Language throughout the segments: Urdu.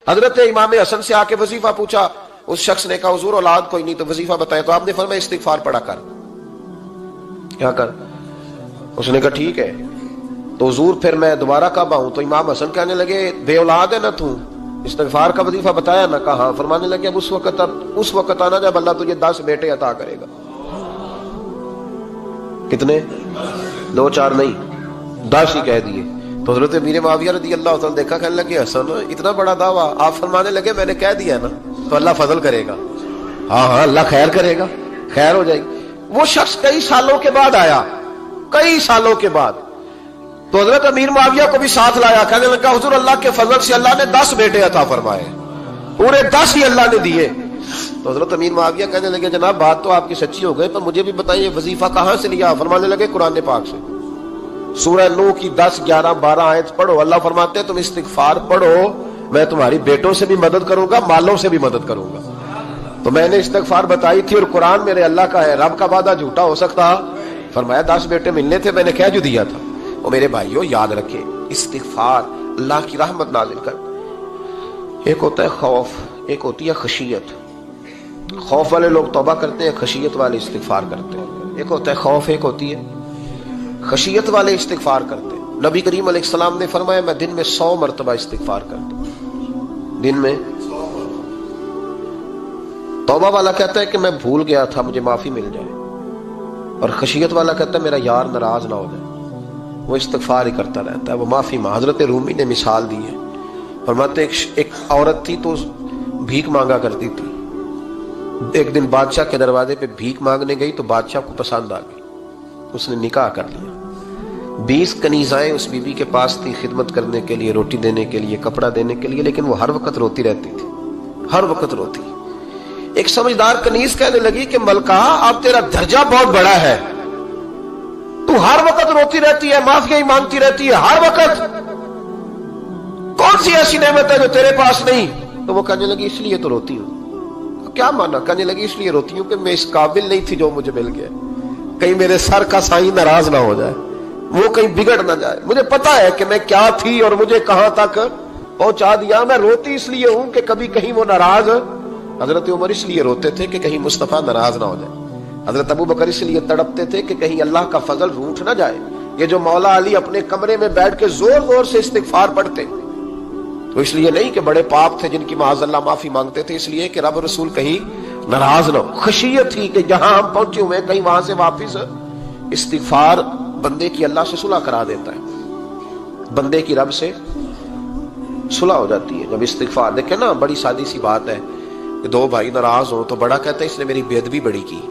حضرت امام حسن سے آ کے وظیفہ پوچھا، اس شخص نے کہا حضور اولاد کوئی نہیں تو وظیفہ بتائے، تو آپ نے فرمایا استغفار پڑھا کر، کیا کر؟ اس نے کہا ٹھیک ہے۔ تو حضور پھر میں دوبارہ کب آؤں؟ تو امام حسن کہنے لگے بے اولاد ہے نا تو، استغفار کا وظیفہ بتایا نا؟ کہا ہاں۔ فرمانے لگے اب اس وقت آنا جب اللہ تجھے 10 بیٹے عطا کرے گا۔ کتنے؟ 2 4 نہیں، 10 ہی کہہ دیے۔ تو حضرت امیر معاویہ رضی اللہ تعالیٰ دیکھا، کہنے لگے حسن اتنا بڑا دعویٰ؟ آپ فرمانے لگے میں نے کہہ دیا نا تو اللہ فضل کرے گا، ہاں ہاں اللہ خیر کرے گا، خیر ہو جائے گی۔ وہ شخص کئی سالوں کے بعد آیا، کئی سالوں کے بعد، تو حضرت امیر معاویہ کو بھی ساتھ لایا، کہنے لگا حضور اللہ کے فضل سے اللہ نے 10 بیٹے عطا فرمائے، پورے 10 ہی اللہ نے دیے۔ تو حضرت امیر معاویہ کہنے لگے جناب بات تو آپ کی سچی ہو گئی، پر مجھے بھی بتائیے وظیفہ کہاں سے لیا؟ فرمانے لگے قرآن پاک سے، سورہ نوح کی 10 11 12 آیت پڑھو۔ اللہ فرماتے ہیں تم استغفار پڑھو، میں تمہاری بیٹوں سے بھی مدد کروں گا، مالوں سے بھی مدد کروں گا۔ تو میں نے استغفار بتائی تھی، اور قرآن میرے اللہ کا ہے، رب کا وعدہ جھوٹا ہو سکتا؟ فرمایا 10 بیٹے ملنے تھے، میں نے کہہ جو دیا تھا۔ اور میرے بھائیوں یاد رکھیں، استغفار اللہ کی رحمت نازل کر۔ ایک ہوتا ہے خوف، ایک ہوتی ہے خشیت۔ خوف والے لوگ توبہ کرتے ہیں، خشیت والے استغفار کرتے ہیں۔ ایک ہوتا ہے خوف، ایک ہوتی ہے خشیت والے استغفار کرتے ہیں۔ نبی کریم علیہ السلام نے فرمایا میں دن میں 100 مرتبہ استغفار کرتا ہوں، دن میں۔ توبہ والا کہتا ہے کہ میں بھول گیا تھا، مجھے معافی مل جائے، اور خشیت والا کہتا ہے میرا یار ناراض نہ ہو جائے، وہ استغفار ہی کرتا رہتا ہے، وہ معافی مانگ۔ حضرت رومی نے مثال دی ہے، فرماتے ایک عورت تھی تو بھیک مانگا کرتی تھی، ایک دن بادشاہ کے دروازے پہ بھیک مانگنے گئی تو بادشاہ کو پسند آ گئی، اس نے نکاح کر لیا۔ 20 کنیزائیں اس بی بی کے پاس تھی خدمت کرنے کے لیے، روٹی دینے کے لیے، کپڑا دینے کے لیے، لیکن وہ ہر وقت روتی رہتی تھی، ہر وقت روتی۔ ایک سمجھدار کنیز کہنے لگی کہ ملکہ اب تیرا درجہ بہت بڑا ہے، تو ہر وقت روتی رہتی ہے، معافی مانگتی رہتی ہے ہر وقت، کون سی ایسی نعمت ہے جو تیرے پاس نہیں؟ تو وہ کہنے لگی اس لیے تو روتی ہوں۔ کیا مانا؟ کہنے لگی اس لیے روتی ہوں کہ میں اس قابل نہیں تھی جو مجھے مل گیا، کہیں میرے سر کا سائیں ناراض نہ ہو جائے، وہ کہیں بگڑ نہ جائے، مجھے پتا ہے کہ میں کیا تھی اور مجھے کہاں تک پہنچا دیا، میں روتی اس لیے ہوں کہ کبھی کہیں وہ ناراض۔ حضرت عمر اس لیے روتے تھے کہ کہیں مصطفیٰ ناراض نہ ہو جائے، حضرت ابو بکر اس لیے تڑپتے تھے کہ کہیں اللہ کا فضل روٹھ نہ جائے۔ یہ جو مولا علی اپنے کمرے میں بیٹھ کے زور زور سے استغفار پڑھتے تو اس لیے نہیں کہ بڑے پاپ تھے جن کی معاذ اللہ معافی مانگتے تھے، اس لیے کہ رب رسول کہیں ناراض نہ ہو۔ خشیت تھی کہ جہاں ہم پہنچے ہوئے کہیں وہاں سے واپس۔ استغفار بندے کی اللہ سے صلح کرا دیتا ہے، بندے کی رب سے صلح ہو جاتی ہے جب استغفار۔ دیکھیں نا بڑی سادی سی بات ہے کہ 2 بھائی ناراض ہوں تو بڑا کہتا ہے اس نے میری بے ادبی بڑی کی،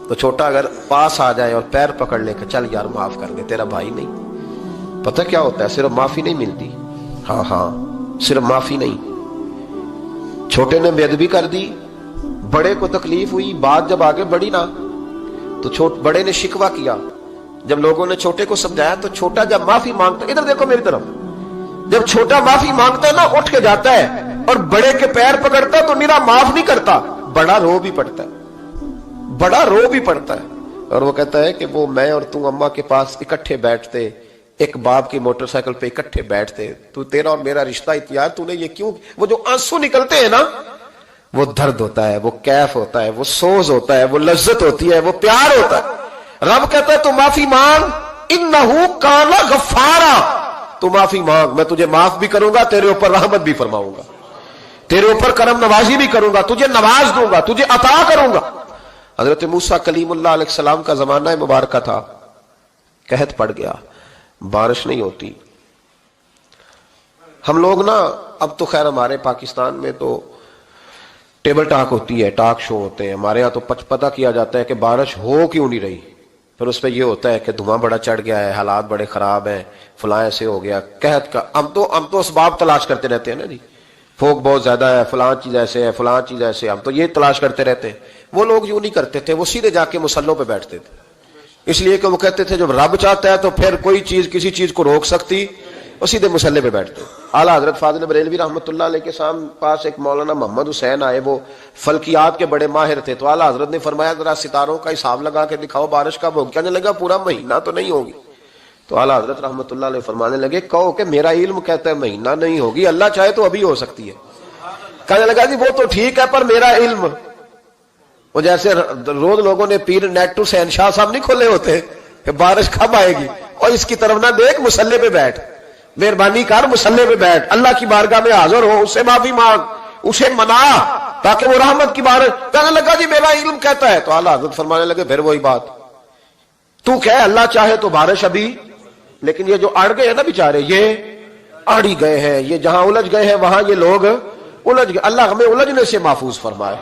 تو چھوٹا اگر پاس آ جائے اور پیر پکڑ لے کہ چل یار معاف کر دے، تیرا بھائی نہیں۔ پتہ کیا ہوتا ہے؟ صرف معافی نہیں ملتی، ہاں صرف معافی نہیں، چھوٹے نے بے ادبی کر دی، بڑے کو تکلیف ہوئی، بات جب آگے بڑھی نا تو بڑے نے شکوہ کیا، جب لوگوں نے چھوٹے کو سمجھایا تو چھوٹا جب معافی مانگتا، ادھر دیکھو میری طرف، جب چھوٹا معافی مانگتا ہے نا اٹھ کے جاتا ہے اور بڑے کے پیر پکڑتا تو میرا معاف نہیں کرتا، بڑا رو بھی پڑتا ہے، بڑا رو بھی پڑتا ہے، اور وہ کہتا ہے کہ وہ میں اور تم اماں کے پاس اکٹھے بیٹھتے، ایک باپ کی موٹر سائیکل پہ اکٹھے بیٹھتے، تو تیرا اور میرا رشتہ یار تو نے یہ کیوں؟ وہ جو آنسو نکلتے ہیں نا وہ درد ہوتا ہے، وہ کیف ہوتا ہے، وہ سوز ہوتا ہے، وہ لذت ہوتی ہے، وہ پیار ہوتا ہے۔ رب کہتا ہے تو معافی مانگ، انہو کان غفارا، تو معافی مانگ، میں تجھے معاف بھی کروں گا، تیرے اوپر رحمت بھی فرماؤں گا، تیرے اوپر کرم نوازی بھی کروں گا، تجھے نواز دوں گا، تجھے عطا کروں گا۔ حضرت موسیٰ کلیم اللہ علیہ السلام کا زمانہ مبارکہ تھا، قحط پڑ گیا، بارش نہیں ہوتی۔ ہم لوگ نا اب تو خیر ہمارے پاکستان میں تو ٹیبل ٹاک ہوتی ہے، ٹاک شو ہوتے ہیں، ہمارے ہاں تو پتہ کیا جاتا ہے کہ بارش ہو کیوں نہیں رہی، پھر اس پہ یہ ہوتا ہے کہ دھواں بڑا چڑھ گیا ہے، حالات بڑے خراب ہیں، فلاں ایسے ہو گیا، قحط کا۔ ہم تو اسباب تلاش کرتے رہتے ہیں نا جی، پھوک بہت زیادہ ہے، فلاں چیز ایسے ہے، فلاں چیز ایسے، ہم تو یہ تلاش کرتے رہتے ہیں۔ وہ لوگ یوں نہیں کرتے تھے، وہ سیدھے جا کے مصلوں پہ بیٹھتے تھے، اس لیے کہ وہ کہتے تھے جب رب چاہتا ہے تو پھر کوئی چیز کسی چیز کو روک سکتی، وہ سیدھے مصلے پہ بیٹھتے۔ اعلیٰ حضرت فاضل بریلوی رحمۃ اللہ علیہ کے پاس ایک مولانا محمد حسین آئے، وہ فلکیات کے بڑے ماہر تھے، تو اعلیٰ حضرت نے فرمایا ذرا ستاروں کا حساب لگا کے دکھاؤ بارش کب ہوگی؟ کہنے لگا پورا مہینہ تو نہیں ہوگی، تو اعلیٰ حضرت رحمت اللہ علیہ فرمانے لگے کہو کہ میرا علم کہتا ہے مہینہ نہیں ہوگی، اللہ چاہے تو ابھی ہو سکتی ہے۔ کہنے لگا جی وہ تو ٹھیک ہے پر میرا علم، وہ جیسے روز لوگوں نے پیر نیٹ ٹو سین شاہ صاحب نہیں کھولے ہوتے کہ بارش کب آئے گی، اور اس کی طرف نہ دیکھ، مصلے پہ بیٹھ، مہربانی کر مصلے پہ بیٹھ، اللہ کی بارگاہ میں حاضر ہو، اس سے معافی مانگ، اسے منا تاکہ وہ رحمت کی بارش۔ کہنے لگا جی میرا علم کہتا ہے۔ تو اعلیٰ حضرت فرمانے لگے پھر وہی بات، تو کہ اللہ چاہے تو بارش ابھی، لیکن یہ جو اڑ گئے ہیں نا بیچارے، یہ اڑ ہی گئے ہیں، یہ جہاں الجھ گئے ہیں وہاں یہ لوگ الجھ گئے، اللہ ہمیں الجھنے سے محفوظ فرمائے۔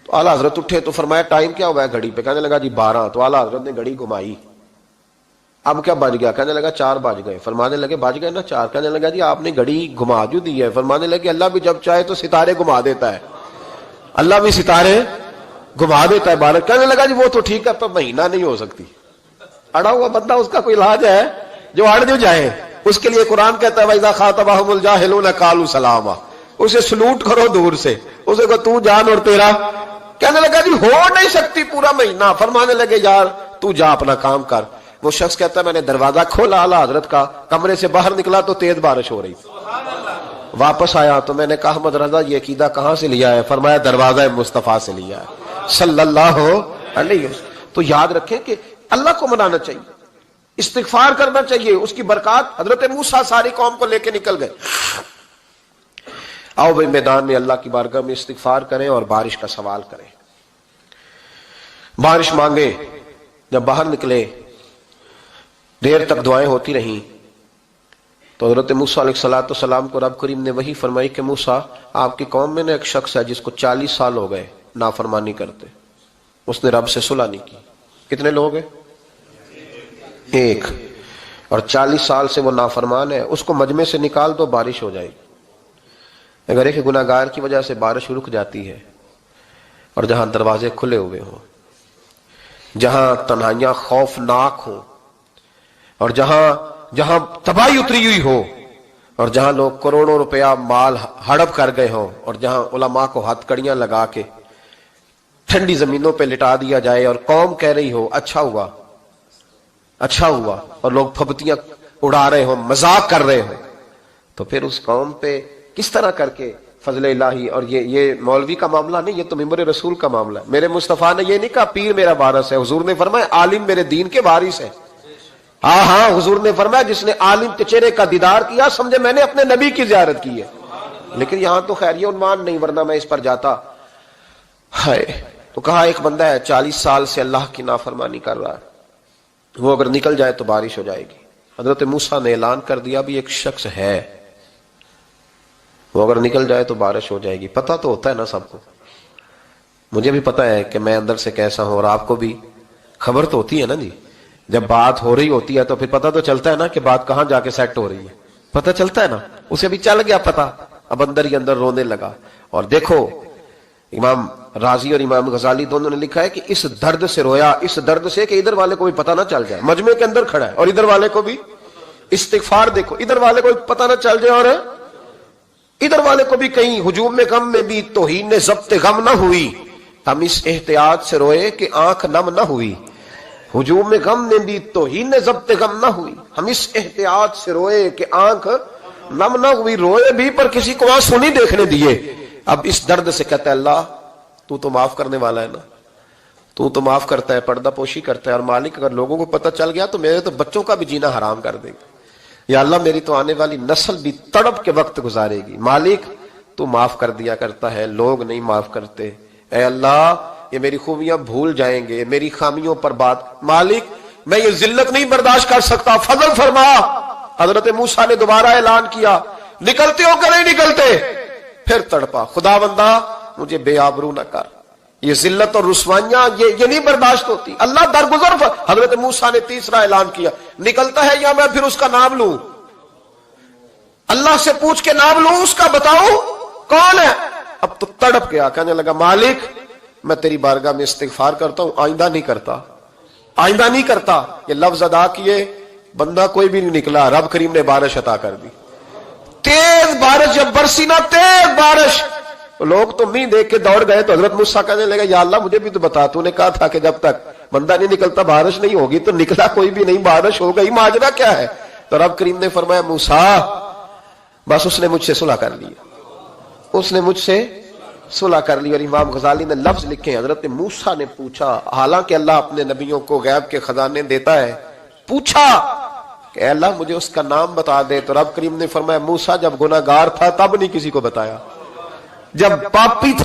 تو اعلیٰ حضرت اٹھے تو فرمایا ٹائم کیا ہوا ہے گھڑی پہ؟ کہنے لگا جی 12۔ تو اعلیٰ حضرت نے گھڑی گھمائی، اب کیا بج گیا؟ کہنے لگا 4 بج گئے۔ فرمانے لگے بج گئے نا 4؟ کہنے لگا جی آپ نے گھڑی گھما جو دی ہے۔ فرمانے لگے اللہ بھی جب چاہے تو ستارے گھما دیتا ہے، اللہ بھی ستارے گھما دیتا ہے بارش۔ کہنے لگا جی وہ تو ٹھیک ہے پر مہینہ نہیں ہو سکتی۔ اڑا ہوا بندہ، اس کا کوئی علاج ہے؟ جو اڑ جو جائے اس کے لیے قرآن کہتا ہے وَإِذَا خَاطَبَهُمُ الْجَاهِلُونَ قَالُوا سَلَامًا، اسے سلوٹ کرو دور سے، اسے کہو تو جان اور تیرا۔ کہنے لگا جی ہو نہیں سکتی پورا مہینہ۔ فرمانے لگے یار تو جا اپنا کام کر۔ وہ شخص کہتا ہے میں نے دروازہ کھولا اعلیٰ حضرت کا، کمرے سے باہر نکلا تو تیز بارش ہو رہی، واپس آیا تو میں نے کہا احمد رضا یہ عقیدہ کہاں سے لیا ہے؟ فرمایا دروازہ مصطفیٰ سے لیا ہے صلی اللہ علیہ وسلم۔ تو یاد رکھیں کہ اللہ کو منانا چاہیے، استغفار کرنا چاہیے، اس کی برکات۔ حضرت موسیٰ ساری قوم کو لے کے نکل گئے۔ آؤ بھائی میدان میں اللہ کی بارگاہ میں استغفار کریں اور بارش کا سوال کریں، بارش مانگیں۔ جب باہر نکلے دیر تک دعائیں ہوتی رہیں تو حضرت موسیٰ علیہ السلام کو رب کریم نے وحی فرمائی کہ موسیٰ آپ کی قوم میں نے ایک شخص ہے جس کو 40 سال ہو گئے نافرمانی کرتے، اس نے رب سے صلح نہیں کی۔ کتنے لوگ ہیں؟ ایک، اور 40 سال سے وہ نافرمان ہے، اس کو مجمع سے نکال دو بارش ہو جائے گی۔ اگر ایک گناہگار کی وجہ سے بارش رک جاتی ہے، اور جہاں دروازے کھلے ہوئے ہوں، جہاں تنہائیاں خوفناک ہوں، اور جہاں تباہی اتری ہوئی ہو، اور جہاں لوگ کروڑوں روپیہ مال ہڑپ کر گئے ہوں، اور جہاں علماء کو ہتھ کڑیاں لگا کے ٹھنڈی زمینوں پہ لٹا دیا جائے اور قوم کہہ رہی ہو اچھا ہوا اچھا ہوا، اور لوگ پھبتیاں اڑا رہے ہوں، مذاق کر رہے ہوں، تو پھر اس قوم پہ کس طرح کر کے فضل الہی۔ اور یہ مولوی کا معاملہ نہیں، یہ تو ممبر رسول کا معاملہ ہے۔ میرے مصطفیٰ نے یہ نہیں کہا پیر میرا وارث ہے، حضور نے فرمایا عالم میرے دین کے وارث ہے۔ ہاں حضور نے فرمایا جس نے عالم کے چہرے کا دیدار کیا سمجھے میں نے اپنے نبی کی زیارت کی ہے۔ لیکن یہاں تو خیر یہ عنوان نہیں، ورنہ میں اس پر جاتا ہے۔ تو کہا ایک بندہ ہے 40 سال سے اللہ کی نافرمانی کر رہا ہے، وہ اگر نکل جائے تو بارش ہو جائے گی۔ حضرت موسیٰ نے اعلان کر دیا بھی ایک شخص ہے، وہ اگر نکل جائے تو بارش ہو جائے گی۔ پتہ تو ہوتا ہے نا سب کو، مجھے بھی پتہ ہے کہ میں اندر سے کیسا ہوں، اور آپ کو بھی خبر تو ہوتی ہے نا جی۔ جب بات ہو رہی ہوتی ہے تو پھر پتہ تو چلتا ہے نا کہ بات کہاں جا کے سیٹ ہو رہی ہے، پتہ چلتا ہے نا۔ اسے بھی چل گیا پتہ، اب اندر ہی اندر رونے لگا۔ اور دیکھو امام رازی اور امام غزالی دونوں نے لکھا ہے کہ اس درد سے رویا، اس درد سے کہ ادھر والے کو بھی پتہ نہ چل جائے، مجمع کے اندر کھڑا ہے اور ادھر والے کو بھی استغفار، دیکھو ادھر والے کو بھی پتہ نہ چل جائے اور ادھر والے کو بھی کہیں ہجوم میں غم میں بھی توہین نے ضبط غم نہ ہوئی۔ ہم اس احتیاط سے روئے کہ آنکھ نم نہ ہوئی، ہجوم میں غم میں بھی توہین نے ضبط غم نہ ہوئی۔ ہم اس احتیاط سے روئے کہ آنکھ نم نہ ہوئی، روئے بھی پر کسی کو آنسو نہیں دیکھنے دیے۔ اب اس درد سے کہتا ہے اللہ تو معاف کرنے والا ہے نا، تو معاف کرتا ہے، پردہ پوشی کرتا ہے، اور مالک اگر لوگوں کو پتہ چل گیا تو میرے تو بچوں کا بھی جینا حرام کر دے گا، یا اللہ میری تو آنے والی نسل بھی تڑپ کے وقت گزارے گی۔ مالک تو معاف کر دیا کرتا ہے، لوگ نہیں معاف کرتے، اے اللہ یہ میری خوبیاں بھول جائیں گے، میری خامیوں پر بات، مالک میں یہ ذلت نہیں برداشت کر سکتا، فضل فرما۔ حضرت موسیٰ نے دوبارہ اعلان کیا نکلتے ہو کہ نہیں نکلتے؟ پھر تڑپا خدا بندہ مجھے بے آبرو نہ کر، یہ ذلت اور رسوائیاں یہ نہیں برداشت ہوتی، اللہ درگزر۔ حضرت موسیٰ نے تیسرا اعلان کیا نکلتا ہے یا میں پھر اس کا نام لوں، اللہ سے پوچھ کے نام لوں اس کا، بتاؤ کون ہے؟ اب تو تڑپ گیا، کہنے لگا مالک میں تیری بارگاہ میں استغفار کرتا ہوں، آئندہ نہیں کرتا، آئندہ نہیں کرتا۔ یہ لفظ ادا کیے، بندہ کوئی بھی نہیں نکلا، رب کریم نے بارش عطا کر دی، تیز بارش جب برسی نا، تیز بارش، لوگ تو نہیں دیکھ کے دوڑ گئے تو حضرت موسیٰ کہنے لگا یا اللہ مجھے بھی تو بتا، تو نے کہا تھا کہ جب تک بندہ نہیں نکلتا بارش نہیں ہوگی، تو نکلا کوئی بھی نہیں، بارش ہو گئی، ماجرا کیا ہے؟ تو رب کریم نے فرمایا موسیٰ بس اس نے مجھ سے صلح کر لی، اس نے مجھ سے صلح کر لی۔ اور امام غزالی نے لفظ لکھے، حضرت موسیٰ نے پوچھا، حالانکہ اللہ اپنے نبیوں کو غیب کے خزانے دیتا ہے، پوچھا کہ اے اللہ مجھے اس کا نام بتا دے، تو رب کریم نے فرمایا موسیٰ جب گناہگار تھا تب نہیں کسی کو بتایا، جب پاپی تھا